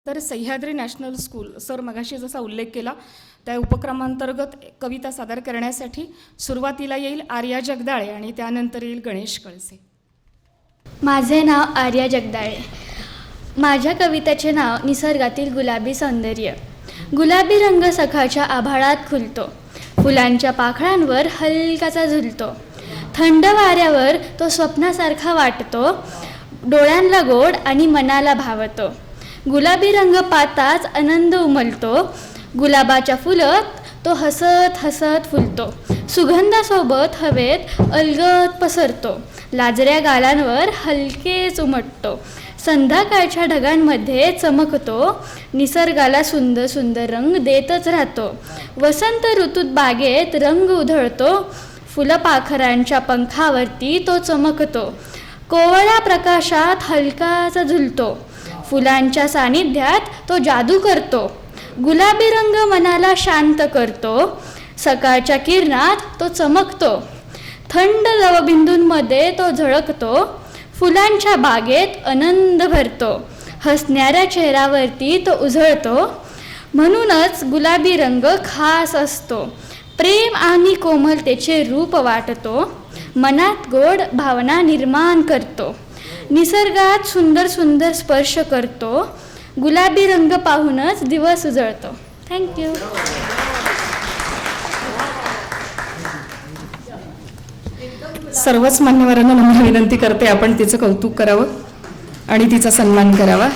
तर Sahyadri national school sir मगाशी जसा उल्लेख केला त्या उपक्रमांतर्गत कविता सादर करण्यासाठी सुरुवातीला येईल आर्या जगदाळे आणि त्यानंतर येईल गणेश कळसे. माझे नाव आर्या जगदाळे. माझ्या कवितेचे नाव निसर्गातील गुलाबी सौंदर्य. गुलाबी रंग सकाळच्या आभाळात खुलतो, फुलांच्या पाकळ्यांवर हलकाचा झुलतो, थंड वाऱ्यावर तो स्वप्नासारखा वाटतो, डोळ्यांना गोड आणि मनाला भावतो. गुलाबी रंग पाहताच आनंद उमलतो, गुलाबाच्या फुलत तो हसत हसत फुलतो, सुगंधासोबत हवेत अलगद पसरतो, लाजऱ्या गालांवर हलकेच उमटतो, संध्याकाळच्या ढगांमध्ये चमकतो, निसर्गाला सुंदर सुंदर रंग देतच राहतो. वसंत ऋतूत बागेत रंग उधळतो, फुलपाखरांच्या पंखावरती तो चमकतो, कोवळ्या प्रकाशात हलकाचा झुलतो, फुलांच्या सानिध्यात तो जादू करतो. गुलाबी रंग मनाला शांत करतो, सकाळच्या किरणात तो चमकतो, थंड लवबिंदूंमध्ये तो झळकतो, फुलांच्या बागेत आनंद भरतो, हसणाऱ्या चेहऱ्यावरती तो उजळतो. म्हणूनच गुलाबी रंग खास असतो, प्रेम आणि कोमलतेचे रूप वाटतो, मनात गोड भावना निर्माण करतो, निसर्गात सुंदर सुंदर स्पर्श करतो, गुलाबी रंग पाहूनच दिवस उजळतो. थँक्यू. सर्वच मान्यवरांना नम्र विनंती करते आपण तिचं कौतुक करावं आणि तिचा सन्मान करावा.